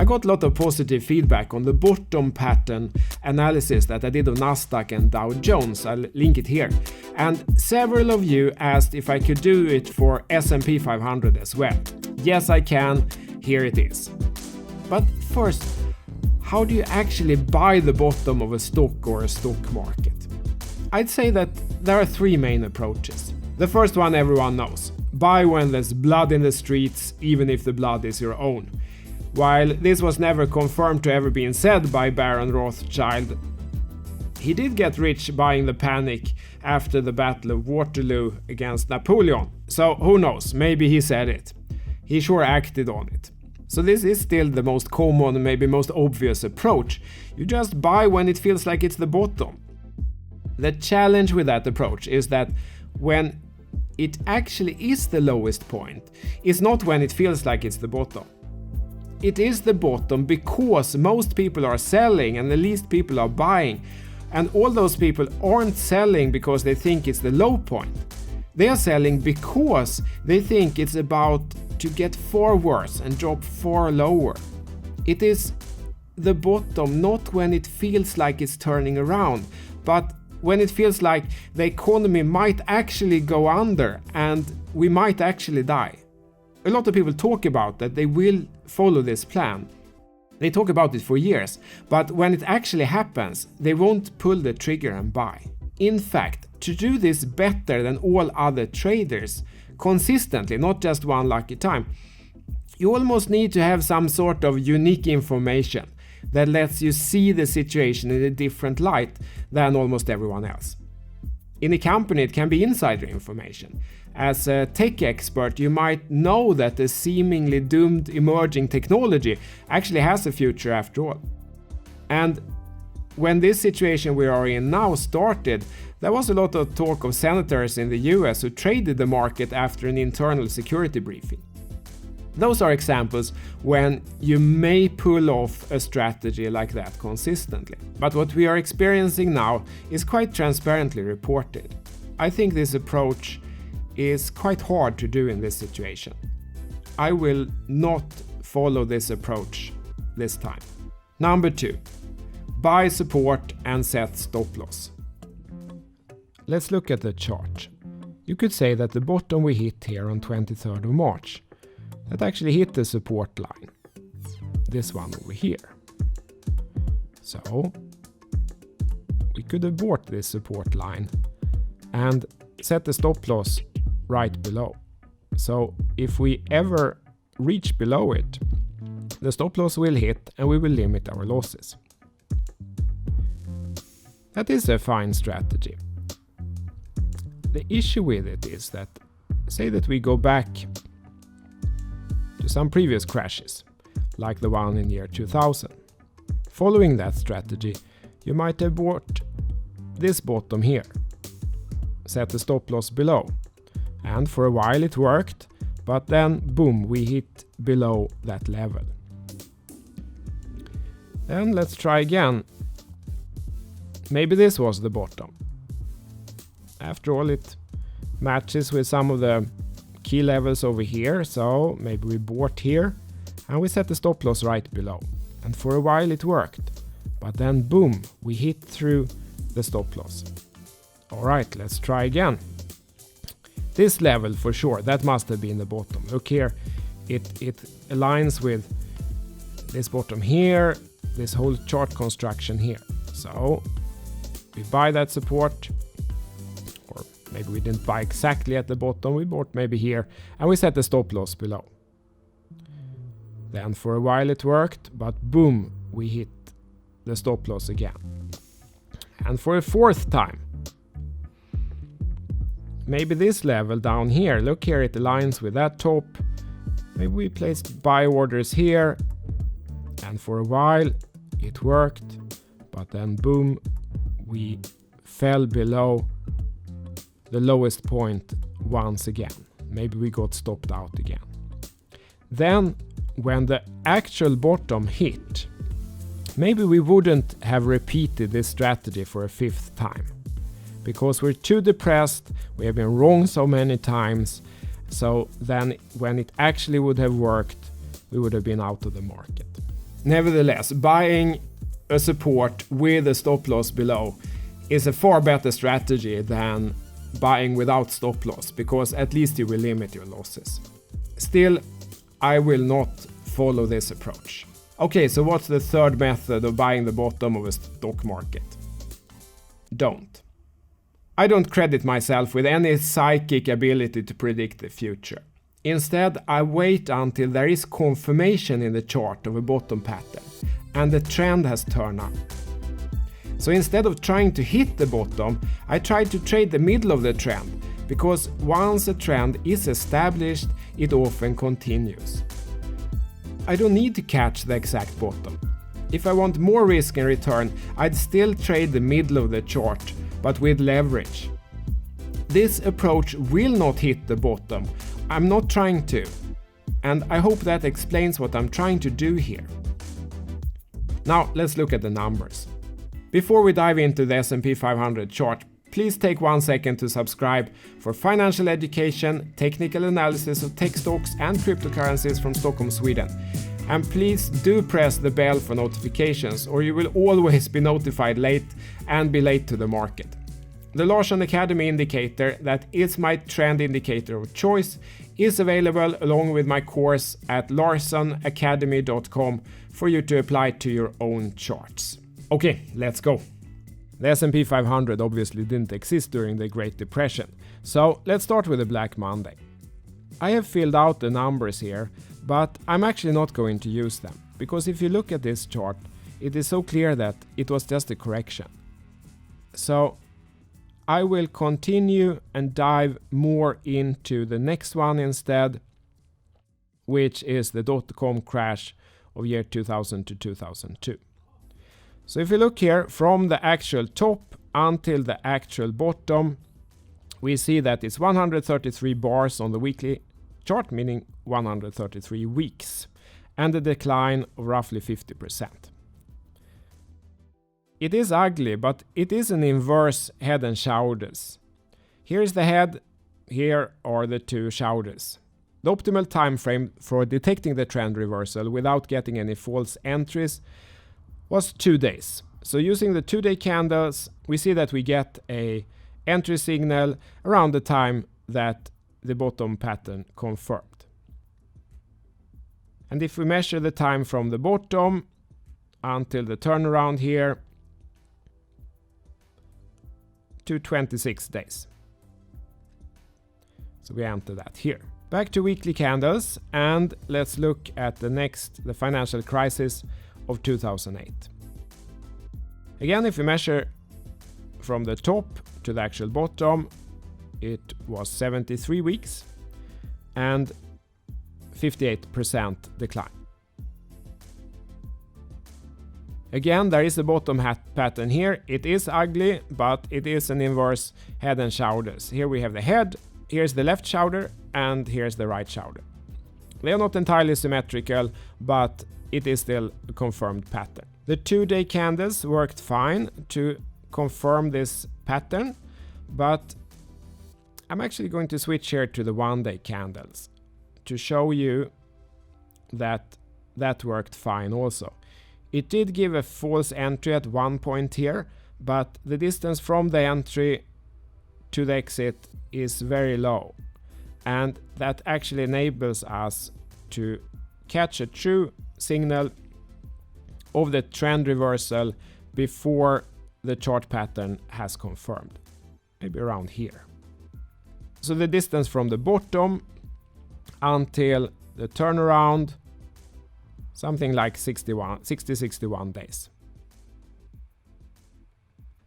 got a lot of positive feedback on the bottom pattern analysis that I did of Nasdaq and Dow Jones. I'll link it here. And several of you asked if I could do it for S&P 500 as well. Yes, I can. Here it is. But first, how do you actually buy the bottom of a stock or a stock market? I'd say that there are three main approaches. The first one everyone knows. Buy when there's blood in the streets, even if the blood is your own. While this was never confirmed to ever being said by Baron Rothschild, he did get rich buying the panic after the Battle of Waterloo against Napoleon. So who knows, maybe he said it. He sure acted on it. So this is still the most common and maybe most obvious approach. You just buy when it feels like it's the bottom. The challenge with that approach is that when it actually is the lowest point, it's not when it feels like it's the bottom. It is the bottom because most people are selling and the least people are buying. And all those people aren't selling because they think it's the low point. They are selling because they think it's about to get far worse and drop far lower. It is the bottom not when it feels like it's turning around, but when it feels like the economy might actually go under and we might actually die. A lot of people talk about that they will follow this plan. They talk about it for years, but when it actually happens, they won't pull the trigger and buy. In fact, to do this better than all other traders, consistently, not just one lucky time, you almost need to have some sort of unique information that lets you see the situation in a different light than almost everyone else. In a company, it can be insider information. As a tech expert, you might know that a seemingly doomed emerging technology actually has a future after all. And when this situation we are in now started, there was a lot of talk of senators in the US who traded the market after an internal security briefing. Those are examples when you may pull off a strategy like that consistently. But what we are experiencing now is quite transparently reported. I think this approach is quite hard to do in this situation. I will not follow this approach this time. Number 2. Buy support and set stop loss. Let's look at the chart. You could say that the bottom we hit here on 23rd of March, that actually hit the support line. This one over here. So we could abort this support line and set the stop loss right below. So if we ever reach below it, the stop loss will hit and we will limit our losses. That is a fine strategy. The issue with it is that, say that we go back to some previous crashes, like the one in year 2000. Following that strategy, you might abort this bottom here, set the stop loss below, and for a while it worked, but then boom, we hit below that level. Then let's try again. Maybe this was the bottom. After all, it matches with some of the key levels over here, so maybe we bought here and we set the stop loss right below. And for a while it worked, but then boom, we hit through the stop loss. Alright, let's try again. This level for sure, that must have been the bottom. Look here, it aligns with this bottom here, this whole chart construction here. So we buy that support, or maybe we didn't buy exactly at the bottom, we bought maybe here, and we set the stop loss below. Then for a while it worked, but boom, we hit the stop loss again. And for a fourth time, maybe this level down here, look here, it aligns with that top. Maybe we placed buy orders here, and for a while it worked, but then boom, we fell below the lowest point once again. Maybe we got stopped out again. Then when the actual bottom hit, maybe we wouldn't have repeated this strategy for a fifth time, because we're too depressed, we have been wrong so many times, so then when it actually would have worked, we would have been out of the market. Nevertheless, buying a support with a stop loss below is a far better strategy than buying without stop loss, because at least you will limit your losses. Still, I will not follow this approach. Okay, so what's the third method of buying the bottom of a stock market? Don't. I don't credit myself with any psychic ability to predict the future. Instead, I wait until there is confirmation in the chart of a bottom pattern and the trend has turned up. So instead of trying to hit the bottom, I try to trade the middle of the trend, because once a trend is established, it often continues. I don't need to catch the exact bottom. If I want more risk in return, I'd still trade the middle of the chart, but with leverage. This approach will not hit the bottom. I'm not trying to. And I hope that explains what I'm trying to do here. Now let's look at the numbers. Before we dive into the S&P 500 chart, please take 1 second to subscribe for financial education, technical analysis of tech stocks and cryptocurrencies from Stockholm, Sweden. And please do press the bell for notifications, or you will always be notified late and be late to the market. The Larsson Academy indicator, that is my trend indicator of choice, is available along with my course at larssonacademy.com for you to apply to your own charts. Okay, let's go. The S&P 500 obviously didn't exist during the Great Depression, so let's start with the Black Monday. I have filled out the numbers here, but I'm actually not going to use them, because if you look at this chart, it is so clear that it was just a correction. So I will continue and dive more into the next one instead, which is the dot-com crash of year 2000 to 2002. So if you look here, from the actual top until the actual bottom, we see that it's 133 bars on the weekly chart, meaning 133 weeks, and a decline of roughly 50%. It is ugly, but it is an inverse head and shoulders. Here's the head, here are the two shoulders. The optimal time frame for detecting the trend reversal without getting any false entries was 2 days. So using the 2-day candles, we see that we get a entry signal around the time that the bottom pattern confirmed. And if we measure the time from the bottom until the turnaround here, to 26 days. So we enter that here. Back to weekly candles, and let's look at the financial crisis of 2008. Again, if we measure from the top to the actual bottom, it was 73 weeks and 58% decline. Again, there is a bottom pattern here. It is ugly, but it is an inverse head and shoulders. Here we have the head, here's the left shoulder, and here's the right shoulder. They are not entirely symmetrical, but it is still a confirmed pattern. The 2-day candles worked fine to confirm this pattern, but I'm actually going to switch here to the 1-day candles to show you that that worked fine also. It did give a false entry at one point here, but the distance from the entry to the exit is very low, and that actually enables us to catch a true signal of the trend reversal before the chart pattern has confirmed, maybe around here. So the distance from the bottom until the turnaround, something like 60-61 days.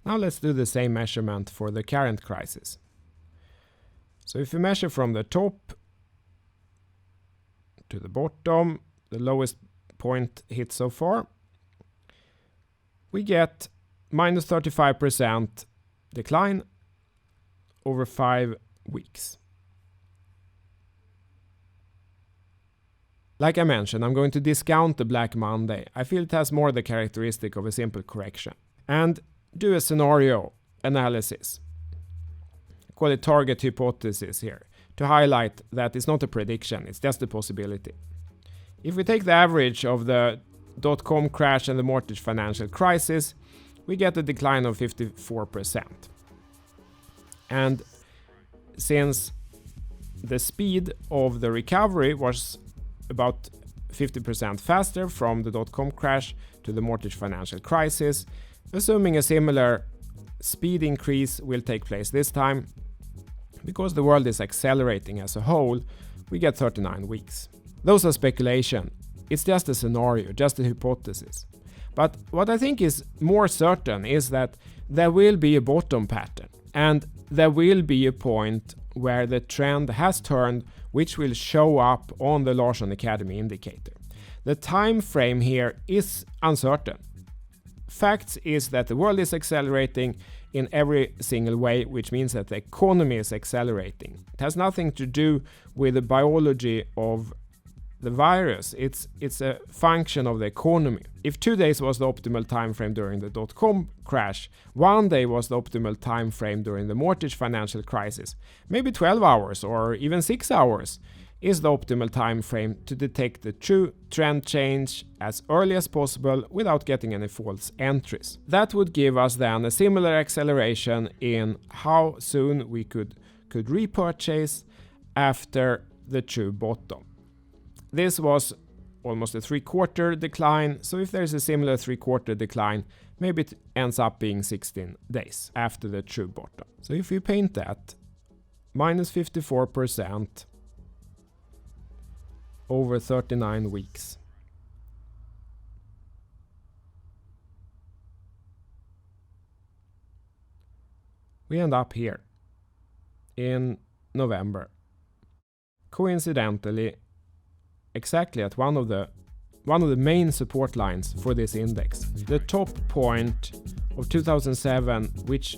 Now let's do the same measurement for the current crisis. So if we measure from the top to the bottom, the lowest point hit so far, we get minus 35% decline over 5 weeks. Like I mentioned, I'm going to discount the Black Monday. I feel it has more the characteristic of a simple correction. And do a scenario analysis. Call it target hypothesis here, to highlight that it's not a prediction, it's just a possibility. If we take the average of the dot-com crash and the mortgage financial crisis, we get a decline of 54%. And since the speed of the recovery was about 50% faster from the dot-com crash to the mortgage financial crisis, assuming a similar speed increase will take place this time, because the world is accelerating as a whole, we get 39 weeks. Those are speculation. It's just a scenario, just a hypothesis. But what I think is more certain is that there will be a bottom pattern, and there will be a point where the trend has turned, which will show up on the Larsson Academy indicator. The time frame here is uncertain. Facts is that the world is accelerating in every single way, which means that the economy is accelerating. It has nothing to do with the biology of the virus. It's a function of the economy. If 2 days was the optimal time frame during the dot-com crash, 1 day was the optimal time frame during the mortgage financial crisis, maybe 12 hours or even 6 hours is the optimal time frame to detect the true trend change as early as possible without getting any false entries. That would give us then a similar acceleration in how soon we could repurchase after the true bottom. This was almost a 3/4 decline, so if there's a similar 3/4 decline, maybe it ends up being 16 days after the true bottom. So if you paint that, minus 54% over 39 weeks. We end up here in November. Coincidentally, exactly at one of the main support lines for this index, the top point of 2007, which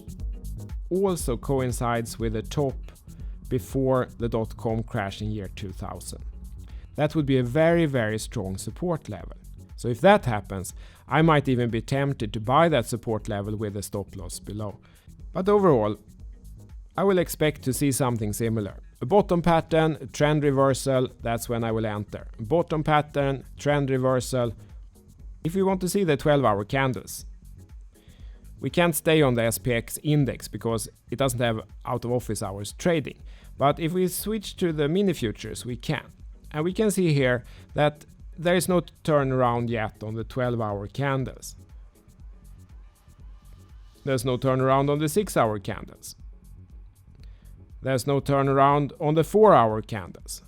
also coincides with the top before the dot-com crash in year 2000. That would be a very, very strong support level. So if that happens, I might even be tempted to buy that support level with a stop loss below. But overall, I will expect to see something similar. A bottom pattern, a trend reversal, that's when I will enter. Bottom pattern, trend reversal. If we want to see the 12-hour candles, we can't stay on the SPX index because it doesn't have out of office hours trading. But if we switch to the mini futures, we can. And we can see here that there is no turnaround yet on the 12-hour candles. There's no turnaround on the 6-hour candles. There's no turnaround on the 4-hour candles.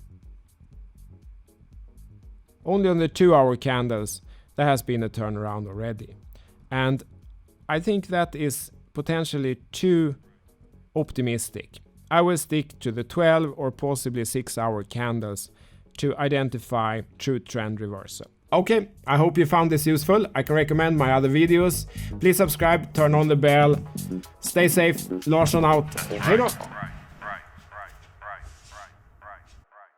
Only on the 2-hour candles there has been a turnaround already. And I think that is potentially too optimistic. I will stick to the 12 or possibly 6-hour candles to identify true trend reversal. Okay, I hope you found this useful. I can recommend my other videos. Please subscribe, turn on the bell. Stay safe. Larsson out. Hej då!